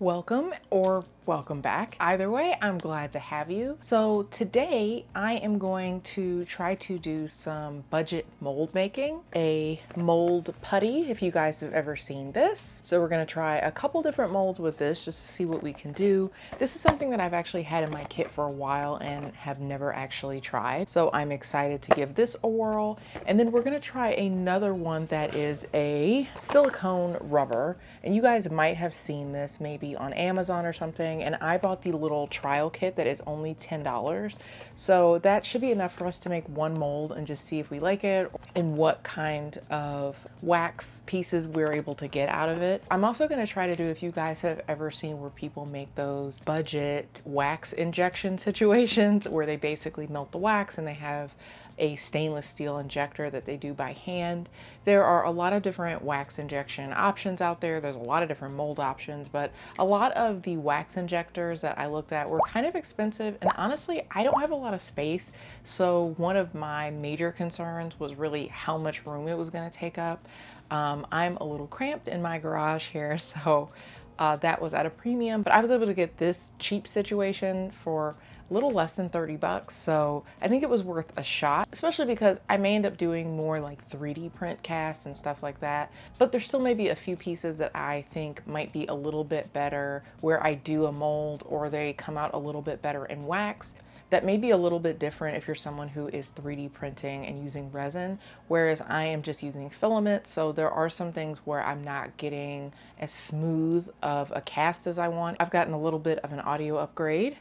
Welcome or welcome back. Either way, I'm glad to have you. So today I am going to try to do some budget mold making, a mold putty, if you guys have ever seen this. So we're going to try a couple different molds with this just to see what we can do. This is something that I've actually had in my kit for a while and have never actually tried. So I'm excited to give this a whirl. And then we're going to try another one that is a silicone rubber. And you guys might have seen this maybe on Amazon or something, and I bought the little trial kit that is only $10. So that should be enough for us to make one mold and just see if we like it and what kind of wax pieces we're able to get out of it. I'm also going to try to do, if you guys have ever seen where people make those budget wax injection situations where they basically melt the wax and they have a stainless steel injector that they do by hand. There are a lot of different wax injection options out there. There's a lot of different mold options, but a lot of the wax injectors that I looked at were kind of expensive, and honestly, I don't have a lot of space. So one of my major concerns was really how much room it was going to take up. I'm a little cramped in my garage here, so that was at a premium, but I was able to get this cheap situation for a little less than 30 bucks. So I think it was worth a shot, especially because I may end up doing more like 3D print casts and stuff like that. But there still may be a few pieces that I think might be a little bit better where I do a mold or they come out a little bit better in wax. That may be a little bit different if you're someone who is 3D printing and using resin, whereas I am just using filament. So there are some things where I'm not getting as smooth of a cast as I want. I've gotten a little bit of an audio upgrade.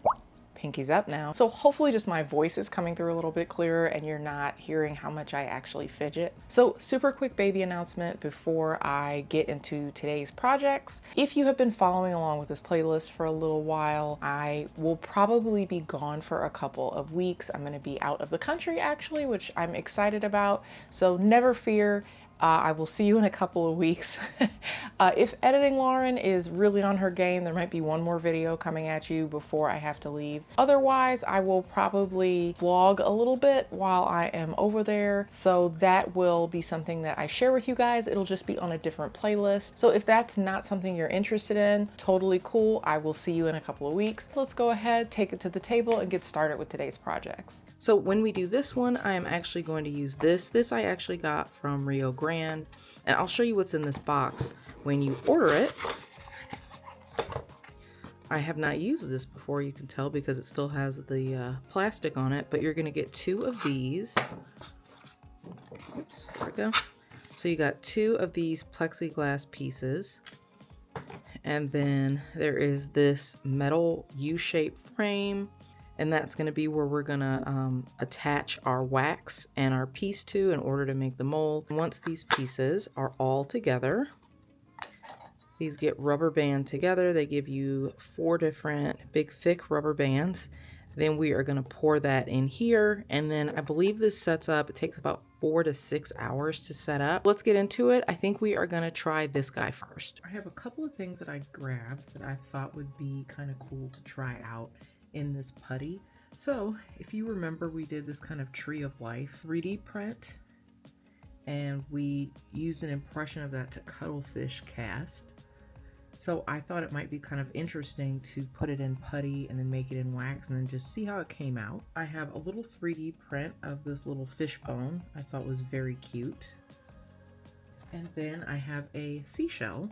Pinky's up now. So hopefully just my voice is coming through a little bit clearer and you're not hearing how much I actually fidget. So super quick baby announcement before I get into today's projects. If you have been following along with this playlist for a little while, I will probably be gone for a couple of weeks. I'm going to be out of the country actually, which I'm excited about. So never fear. I will see you in a couple of weeks. If editing Lauren is really on her game, there might be one more video coming at you before I have to leave. Otherwise, I will probably vlog a little bit while I am over there. So that will be something that I share with you guys. It'll just be on a different playlist. So if that's not something you're interested in, totally cool. I will see you in a couple of weeks. Let's go ahead, take it to the table and get started with today's projects. So when we do this one, I am actually going to use this. This I actually got from Rio Grande, and I'll show you what's in this box when you order it. I have not used this before, you can tell because it still has the plastic on it, but you're gonna get two of these. Oops, there we go. So you got two of these plexiglass pieces. And then there is this metal U-shaped frame. And that's going to be where we're going to attach our wax and our piece to in order to make the mold. Once these pieces are all together, these get rubber band together. They give you 4 different big thick rubber bands. Then we are going to pour that in here. And then I believe this sets up, it takes about 4 to 6 hours to set up. Let's get into it. I think we are going to try this guy first. I have a couple of things that I grabbed that I thought would be kind of cool to try out in this putty. So if you remember, we did this kind of tree of life 3D print, and we used an impression of that to cuttlefish cast. So I thought it might be kind of interesting to put it in putty and then make it in wax and then just see how it came out. I have a little 3D print of this little fish bone I thought was very cute. And then I have a seashell.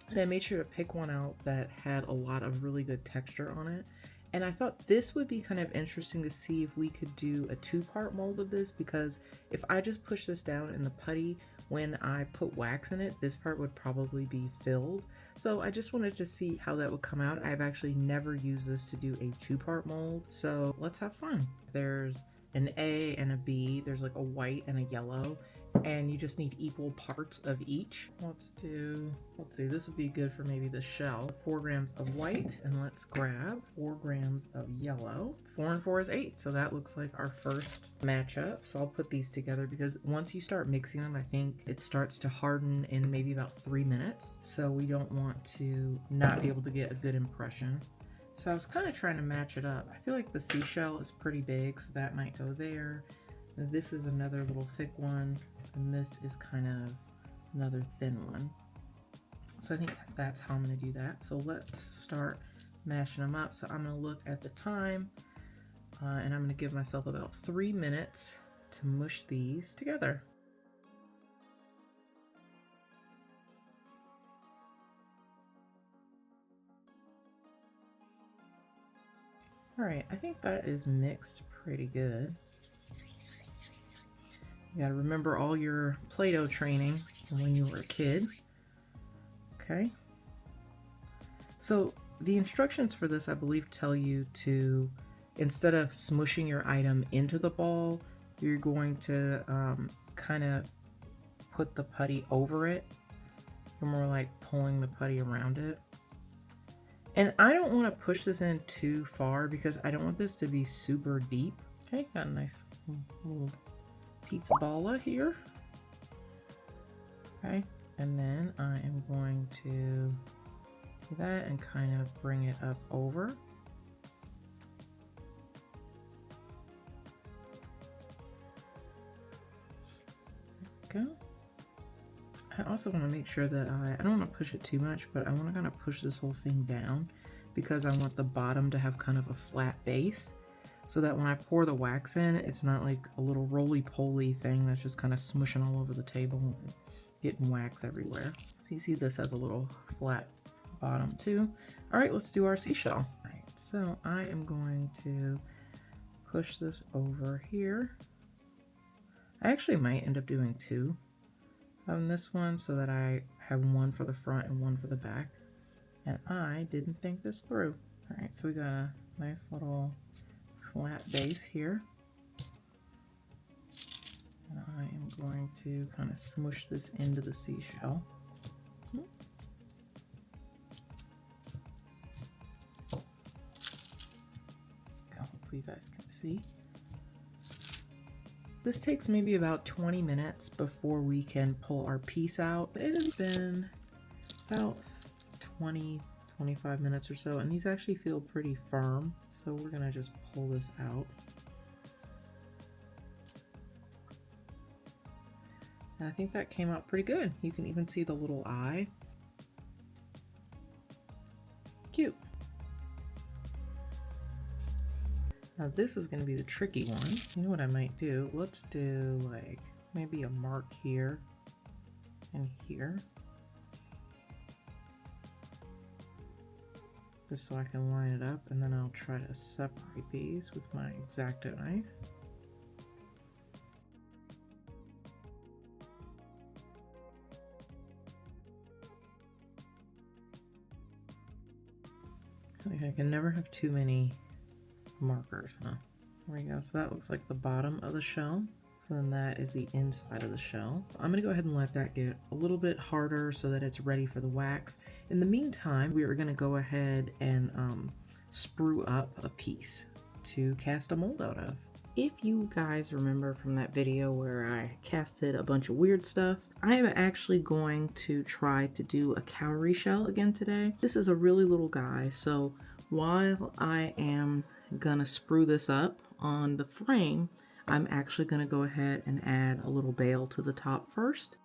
And I made sure to pick one out that had a lot of really good texture on it. And I thought this would be kind of interesting to see if we could do a 2-part mold of this, because if I just push this down in the putty, when I put wax in it, this part would probably be filled. So I just wanted to see how that would come out. I've actually never used this to do a 2-part mold. So let's have fun. There's an A and a B. There's like a white and a yellow. And you just need equal parts of each. Let's see, this would be good for maybe the shell. 4 grams of white, and let's grab 4 grams of yellow. 4 and 4 is 8, so that looks like our first matchup. So I'll put these together because once you start mixing them, I think it starts to harden in maybe about 3 minutes. So we don't want to not be able to get a good impression. So I was kind of trying to match it up. I feel like the seashell is pretty big, so that might go there. This is another little thick one, and this is kind of another thin one. So I think that's how I'm gonna do that. So let's start mashing them up. So I'm gonna look at the time and I'm gonna give myself about 3 minutes to mush these together. All right, I think that is mixed pretty good. You gotta remember all your Play-Doh training from when you were a kid. Okay. So the instructions for this, I believe, tell you to, instead of smushing your item into the ball, you're going to kind of put the putty over it. You're more like pulling the putty around it. And I don't want to push this in too far because I don't want this to be super deep. Okay, got a nice little pizza balla here. Okay, and then I am going to do that and kind of bring it up over. There we go. I also want to make sure that I don't want to push it too much, but I want to kind of push this whole thing down because I want the bottom to have kind of a flat base so that when I pour the wax in, it's not like a little roly-poly thing that's just kind of smushing all over the table and getting wax everywhere. So you see this has a little flat bottom too. All right, let's do our seashell. All right, so I am going to push this over here. I actually might end up doing two on this one so that I have one for the front and one for the back. And I didn't think this through. All right, so we got a nice little flat base here. And I am going to kind of smush this into the seashell. Hopefully you guys can see. This takes maybe about 20 minutes before we can pull our piece out. It has been about 20-25 minutes or so, and these actually feel pretty firm. So we're gonna just pull this out. And I think that came out pretty good. You can even see the little eye. Cute. Now this is going to be the tricky one. You know what I might do? Let's do like maybe a mark here and here. Just so I can line it up, and then I'll try to separate these with my X-Acto knife. Like I can never have too many markers, huh? There we go. So that looks like the bottom of the shell. So then that is the inside of the shell. I'm gonna go ahead and let that get a little bit harder so that it's ready for the wax. In the meantime, we are gonna go ahead and sprue up a piece to cast a mold out of. If you guys remember from that video where I casted a bunch of weird stuff, I am actually going to try to do a cowrie shell again today. This is a really little guy, so while I am gonna sprue this up on the frame, I'm actually gonna go ahead and add a little bail to the top first.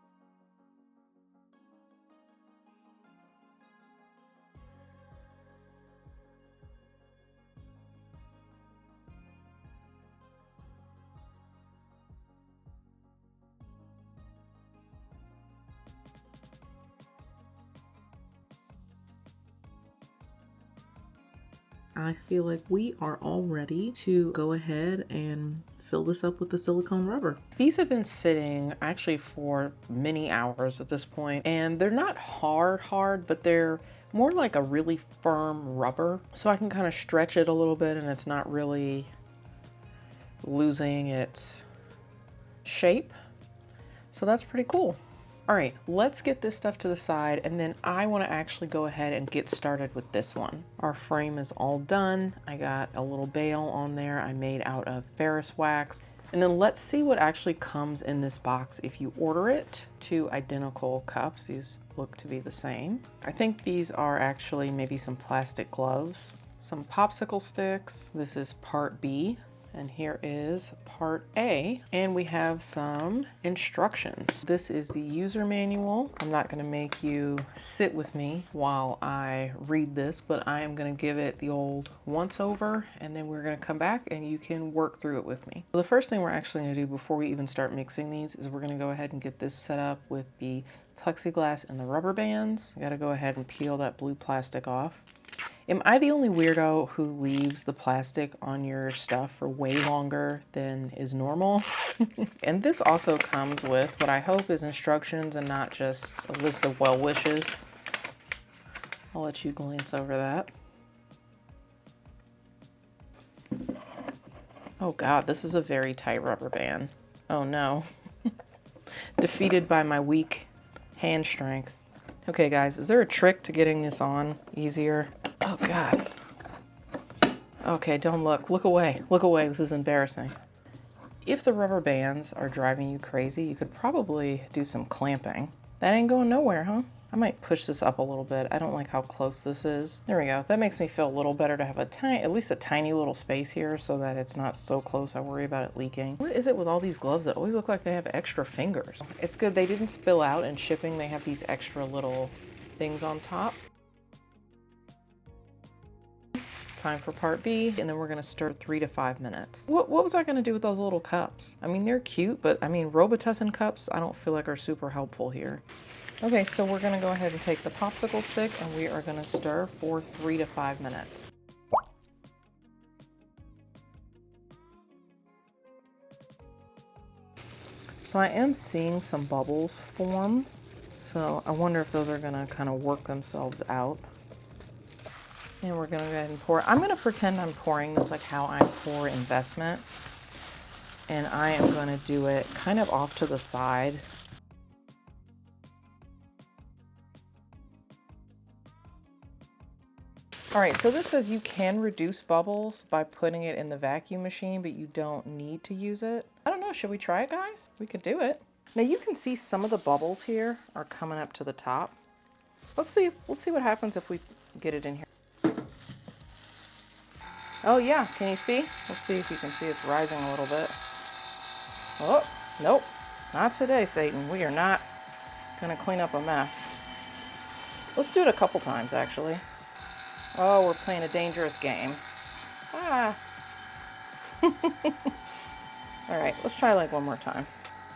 I feel like we are all ready to go ahead and fill this up with the silicone rubber. These have been sitting actually for many hours at this point, and they're not hard, but they're more like a really firm rubber. So I can kind of stretch it a little bit and it's not really losing its shape. So that's pretty cool. All right, let's get this stuff to the side, and then I want to actually go ahead and get started with this one. Our frame is all done. I got a little bail on there I made out of Ferris wax. And then let's see what actually comes in this box if you order it. 2 identical cups. These look to be the same. I think these are actually maybe some plastic gloves, some popsicle sticks. This is part B. And here is part A, and we have some instructions. This is the user manual. I'm not gonna make you sit with me while I read this, but I am gonna give it the old once over, and then we're gonna come back and you can work through it with me. So the first thing we're actually gonna do before we even start mixing these is we're gonna go ahead and get this set up with the plexiglass and the rubber bands. I gotta go ahead and peel that blue plastic off. Am I the only weirdo who leaves the plastic on your stuff for way longer than is normal? And this also comes with what I hope is instructions and not just a list of well wishes. I'll let you glance over that. Oh God, this is a very tight rubber band. Oh no. Defeated by my weak hand strength. Okay guys, is there a trick to getting this on easier? Oh God. Okay, don't look. Look away. Look away. This is embarrassing. If the rubber bands are driving you crazy, you could probably do some clamping. That ain't going nowhere, huh? I might push this up a little bit. I don't like how close this is. There we go. That makes me feel a little better to have at least a tiny little space here so that it's not so close I worry about it leaking. What is it with all these gloves that always look like they have extra fingers? It's good they didn't spill out in shipping. They have these extra little things on top. Time for part B, and then we're gonna stir 3 to 5 minutes. What was I gonna do with those little cups? I mean, they're cute, but I mean, Robitussin cups, I don't feel like are super helpful here. Okay, so we're gonna go ahead and take the popsicle stick and we are gonna stir for 3 to 5 minutes. So I am seeing some bubbles form. So I wonder if those are gonna kind of work themselves out. And we're gonna go ahead and pour. I'm gonna pretend I'm pouring this like how I pour investment. And I am gonna do it kind of off to the side. All right, so this says you can reduce bubbles by putting it in the vacuum machine, but you don't need to use it. I don't know, should we try it, guys? We could do it. Now you can see some of the bubbles here are coming up to the top. Let's see, we'll see what happens if we get it in here. Oh yeah, can you see? We'll see if you can see it's rising a little bit. Oh, nope, not today, Satan. We are not gonna clean up a mess. Let's do it a couple times, actually. Oh, we're playing a dangerous game. Ah. All right, let's try like one more time.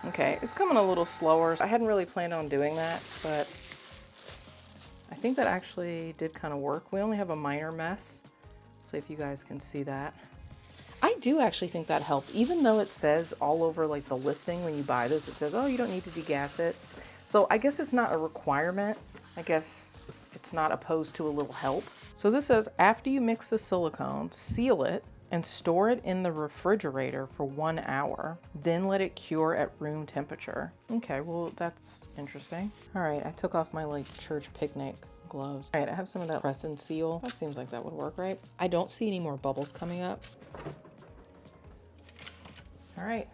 Okay, it's coming a little slower. I hadn't really planned on doing that, but I think that actually did kind of work. We only have a minor mess. See if you guys can see that. I do actually think that helped, even though it says all over like the listing when you buy this, it says, oh, you don't need to degas it. So I guess it's not a requirement. I guess it's not opposed to a little help. So this says, after you mix the silicone, seal it and store it in the refrigerator for 1 hour. Then let it cure at room temperature. Okay, well, that's interesting. All right, I took off my like church picnic gloves. All right, I have some of that Resin seal. That seems like that would work, right? I don't see any more bubbles coming up. All right,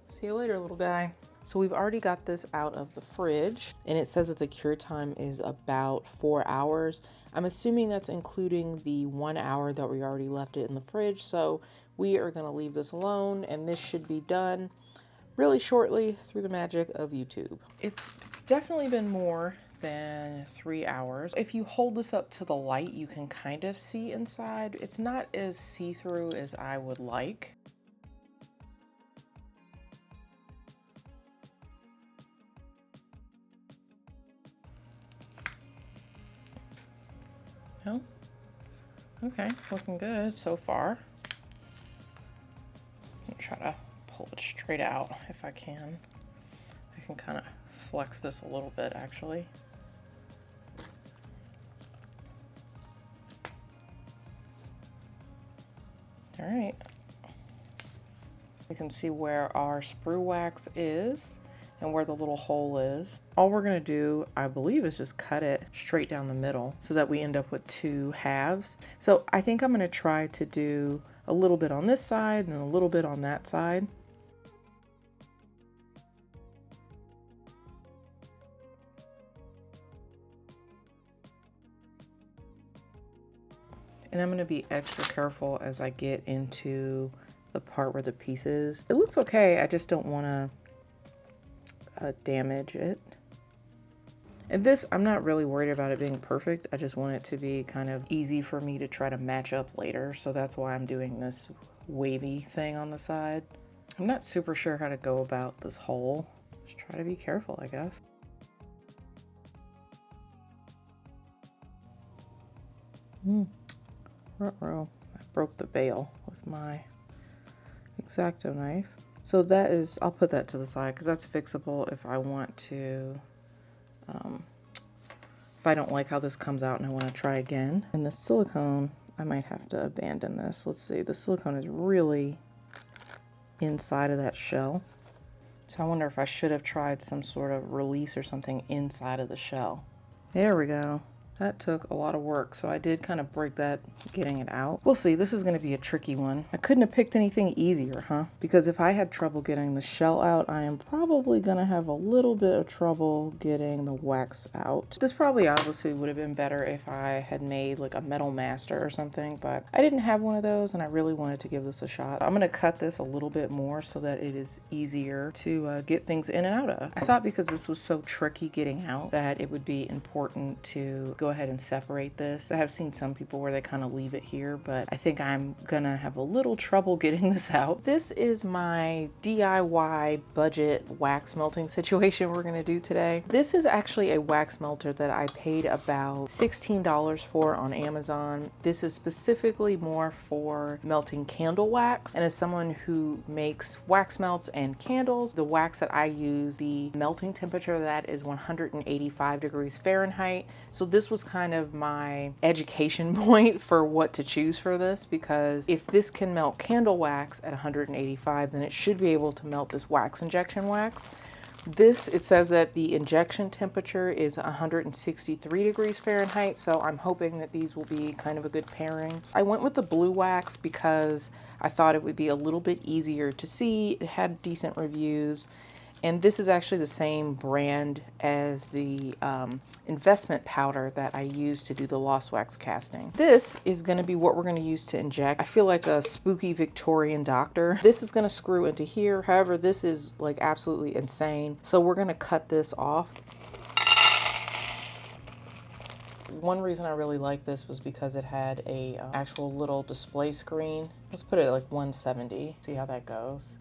see you later, little guy. So we've already got this out of the fridge and it says that the cure time is about 4 hours. I'm assuming that's including the 1 hour that we already left it in the fridge. So we are gonna leave this alone and this should be done really shortly through the magic of YouTube. It's definitely been more than 3 hours. If you hold this up to the light, you can kind of see inside. It's not as see-through as I would like. No? Okay, looking good so far. I'm gonna try to pull it straight out if I can. I can kind of flex this a little bit actually. All right. We can see where our sprue wax is and where the little hole is. All we're gonna do, I believe, is just cut it straight down the middle so that we end up with 2 halves. So I think I'm gonna try to do a little bit on this side and a little bit on that side. And I'm gonna be extra careful as I get into the part where the piece is. It looks okay, I just don't want to damage it. And this, I'm not really worried about it being perfect. I just want it to be kind of easy for me to try to match up later. So that's why I'm doing this wavy thing on the side. I'm not super sure how to go about this hole. Just try to be careful, I guess. Ruh-roh. I broke the bail with my X-Acto knife. So that is, I'll put that to the side because that's fixable if I want to, if I don't like how this comes out and I want to try again. And the silicone, I might have to abandon this. Let's see, the silicone is really inside of that shell. So I wonder if I should have tried some sort of release or something inside of the shell. There we go. That took a lot of work, so I did kind of break that getting it out. We'll see, this is gonna be a tricky one. I couldn't have picked anything easier, huh? Because if I had trouble getting the shell out, I am probably gonna have a little bit of trouble getting the wax out. This probably obviously would have been better if I had made like a metal master or something, but I didn't have one of those and I really wanted to give this a shot. I'm gonna cut this a little bit more so that it is easier to get things in and out of. I thought because this was so tricky getting out that it would be important to go ahead and separate this. I have seen some people where they kind of leave it here, but I think I'm gonna have a little trouble getting this out. This is my DIY budget wax melting situation we're gonna do today. This is actually a wax melter that I paid about $16 for on Amazon. This is specifically more for melting candle wax, and as someone who makes wax melts and candles, the wax that I use, the melting temperature of that is 185 degrees Fahrenheit. So this was kind of my education point for what to choose for this, because if this can melt candle wax at 185, then it should be able to melt this wax injection wax. This, it says that the injection temperature is 163 degrees Fahrenheit, so I'm hoping that these will be kind of a good pairing. I went with the blue wax because I thought it would be a little bit easier to see. It had decent reviews. And this is actually the same brand as the investment powder that I use to do the lost wax casting. This is going to be what we're going to use to inject. I feel like a spooky Victorian doctor. This is going to screw into here. However, this is like absolutely insane. So we're going to cut this off. One reason I really like this was because it had a actual little display screen. Let's put it at like 170. See how that goes.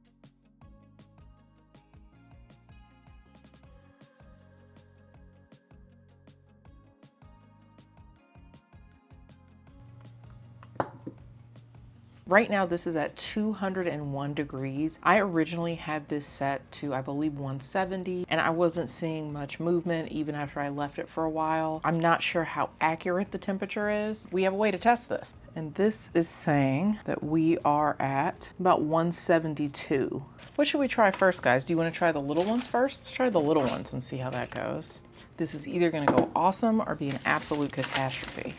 Right now, this is at 201 degrees. I originally had this set to, I believe, 170, and I wasn't seeing much movement even after I left it for a while. I'm not sure how accurate the temperature is. We have a way to test this. And this is saying that we are at about 172. What should we try first, guys? Do you want to try the little ones first? Let's try the little ones and see how that goes. This is either going to go awesome or be an absolute catastrophe.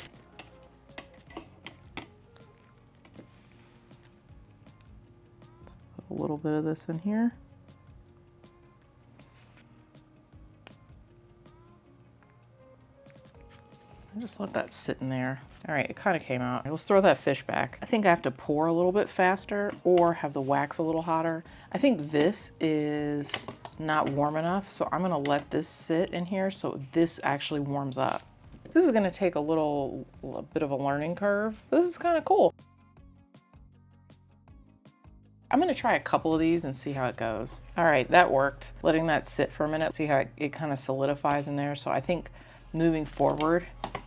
A little bit of this in here. I just let that sit in there. All right, it kind of came out. Let's throw that fish back. I think I have to pour a little bit faster or have the wax a little hotter. I think this is not warm enough, so I'm gonna let this sit in here so this actually warms up. This is gonna take a bit of a learning curve. This is kind of cool. I'm gonna try a couple of these and see how it goes. All right, that worked. Letting that sit for a minute, see how it kind of solidifies in there. So I think moving forward,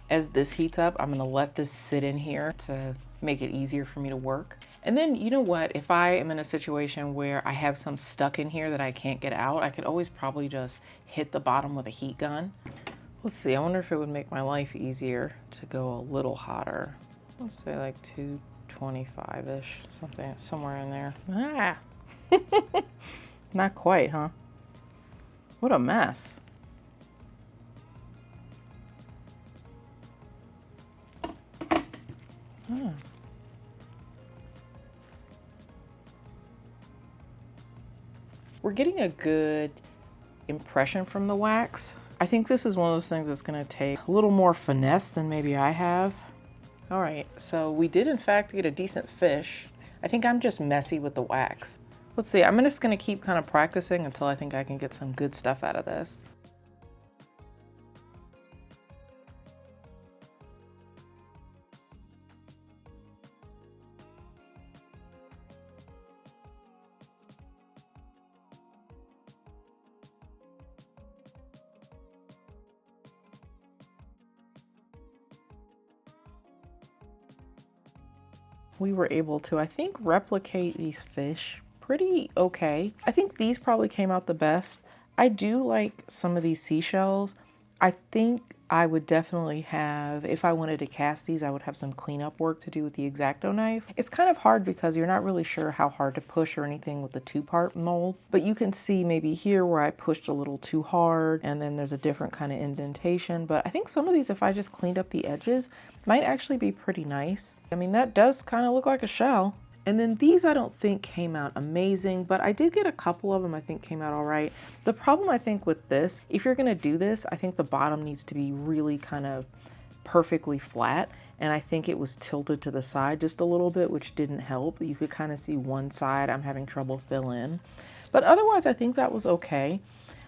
as this heats up, I'm gonna let this sit in here to make it easier for me to work. And then, you know what, if I am in a situation where I have some stuck in here that I can't get out, I could always probably just hit the bottom with a heat gun. Let's see, I wonder if it would make my life easier to go a little hotter. Let's say like 225-ish, something, somewhere in there. Ah, not quite, huh? What a mess. Huh. We're getting a good impression from the wax. I think this is one of those things that's gonna take a little more finesse than maybe I have. All right, so we did in fact get a decent fish. I think I'm just messy with the wax. Let's see, I'm just gonna keep kind of practicing until I think I can get some good stuff out of this. We were able to, I think, replicate these fish pretty okay. I think these probably came out the best. I do like some of these seashells. I think I would definitely have, if I wanted to cast these, I would have some cleanup work to do with the X-Acto knife. It's kind of hard because you're not really sure how hard to push or anything with the two-part mold, but you can see maybe here where I pushed a little too hard and then there's a different kind of indentation. But I think some of these, if I just cleaned up the edges, might actually be pretty nice. I mean, that does kind of look like a shell. And then these I don't think came out amazing, but I did get a couple of them I think came out all right. The problem I think with this, if you're gonna do this, I think the bottom needs to be really kind of perfectly flat. And I think it was tilted to the side just a little bit, which didn't help. You could kind of see one side I'm having trouble fill in. But otherwise, I think that was okay.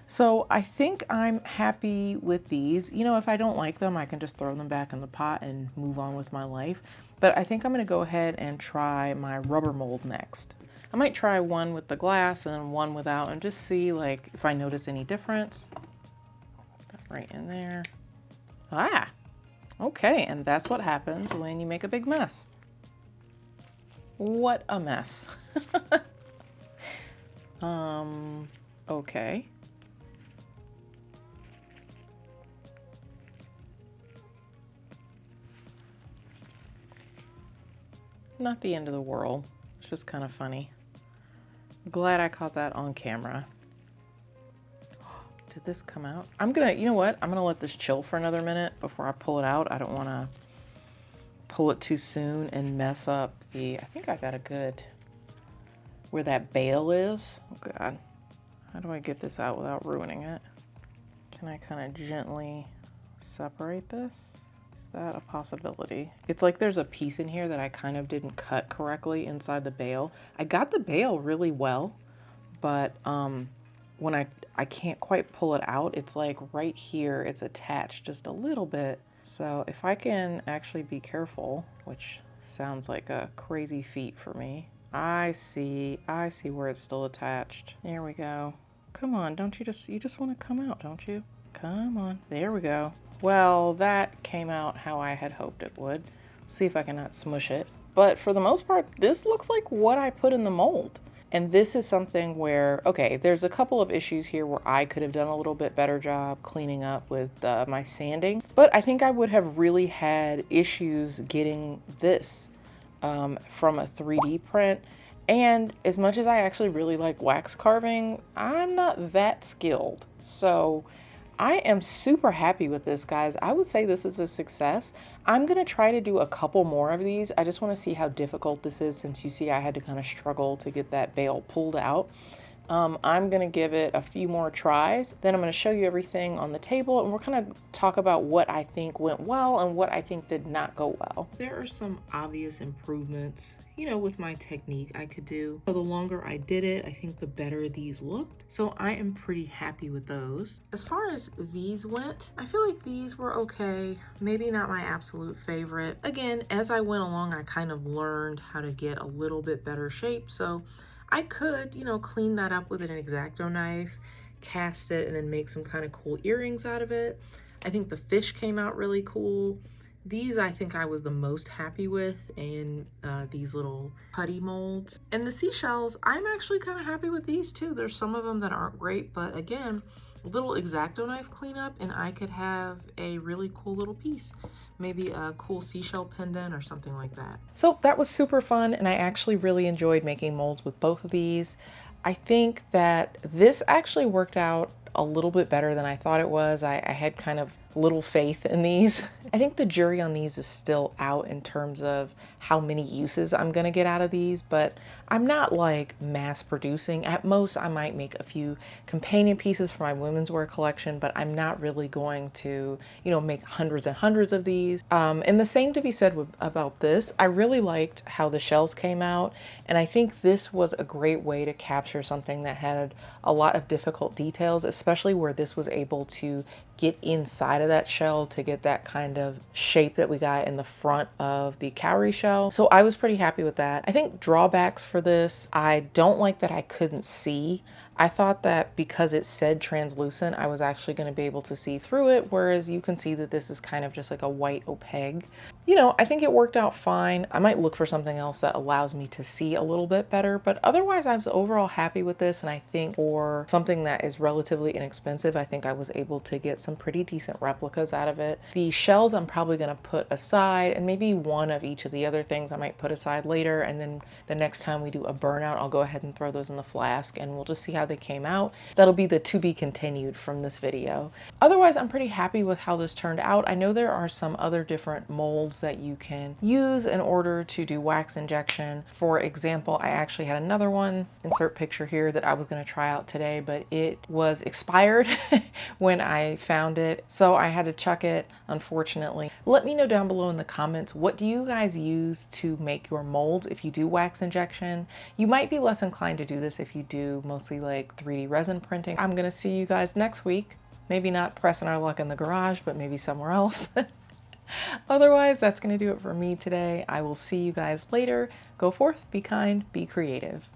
So I think I'm happy with these. You know, if I don't like them, I can just throw them back in the pot and move on with my life. But I think I'm gonna go ahead and try my rubber mold next. I might try one with the glass and then one without and just see like if I notice any difference. That right in there. Ah, okay, and that's what happens when you make a big mess. What a mess. Okay. Not the end of the world. It's just kind of funny. Glad I caught that on camera. Did this come out? I'm gonna, you know what? I'm gonna let this chill for another minute before I pull it out. I don't wanna pull it too soon and mess up the, I think I got a good, where that bail is. Oh God, how do I get this out without ruining it? Can I kind of gently separate this? Is that a possibility? It's like there's a piece in here that I kind of didn't cut correctly inside the bail. I got the bail really well, but when I can't quite pull it out, it's like right here, it's attached just a little bit. So if I can actually be careful, which sounds like a crazy feat for me. I see where it's still attached. There we go. Come on, don't you just want to come out, don't you? Come on, there we go. Well, that came out how I had hoped it would. See if I can not smush it. But for the most part, this looks like what I put in the mold. And this is something where, okay, there's a couple of issues here where I could have done a little bit better job cleaning up with my sanding. But I think I would have really had issues getting this from a 3D print. And as much as I actually really like wax carving, I'm not that skilled. So I am super happy with this, guys. I would say this is a success. I'm gonna try to do a couple more of these. I just wanna see how difficult this is since you see I had to kind of struggle to get that bail pulled out. I'm gonna give it a few more tries. Then I'm gonna show you everything on the table and we're gonna talk about what I think went well and what I think did not go well. There are some obvious improvements, you know, with my technique I could do. So the longer I did it, I think the better these looked. So I am pretty happy with those. As far as these went, I feel like these were okay. Maybe not my absolute favorite. Again, as I went along, I kind of learned how to get a little bit better shape. So I could, you know, clean that up with an X-Acto knife, cast it, and then make some kind of cool earrings out of it. I think the fish came out really cool. These I think I was the most happy with, and these little putty molds. And the seashells, I'm actually kind of happy with these too. There's some of them that aren't great, but again, a little X-Acto knife cleanup and I could have a really cool little piece. Maybe a cool seashell pendant or something like that. So that was super fun, and I actually really enjoyed making molds with both of these. I think that this actually worked out a little bit better than I thought it was. I had kind of little faith in these. I think the jury on these is still out in terms of how many uses I'm gonna get out of these, but I'm not like mass producing. At most, I might make a few companion pieces for my women's wear collection, but I'm not really going to, you know, make hundreds and hundreds of these. And the same to be said about this. I really liked how the shells came out, and I think this was a great way to capture something that had a lot of difficult details, especially where this was able to get inside of that shell to get that kind of shape that we got in the front of the cowrie shell. So I was pretty happy with that. I think drawbacks for this, I don't like that I couldn't see. I thought that because it said translucent, I was actually going to be able to see through it, whereas you can see that this is kind of just like a white opaque. You know, I think it worked out fine. I might look for something else that allows me to see a little bit better, but otherwise I was overall happy with this, and I think for something that is relatively inexpensive, I think I was able to get some pretty decent replicas out of it. The shells I'm probably going to put aside, and maybe one of each of the other things I might put aside later, and then the next time we do a burnout, I'll go ahead and throw those in the flask, and we'll just see how they came out. That'll be the to be continued from this video. Otherwise, I'm pretty happy with how this turned out. I know there are some other different molds that you can use in order to do wax injection. For example, I actually had another one, insert picture here, that I was going to try out today, but it was expired when I found it, so I had to chuck it, unfortunately. Let me know down below in the comments, what do you guys use to make your molds if you do wax injection? You might be less inclined to do this if you do mostly like 3D resin printing. I'm gonna see you guys next week. Maybe not pressing our luck in the garage, but maybe somewhere else. Otherwise, that's gonna do it for me today. I will see you guys later. Go forth, be kind, be creative.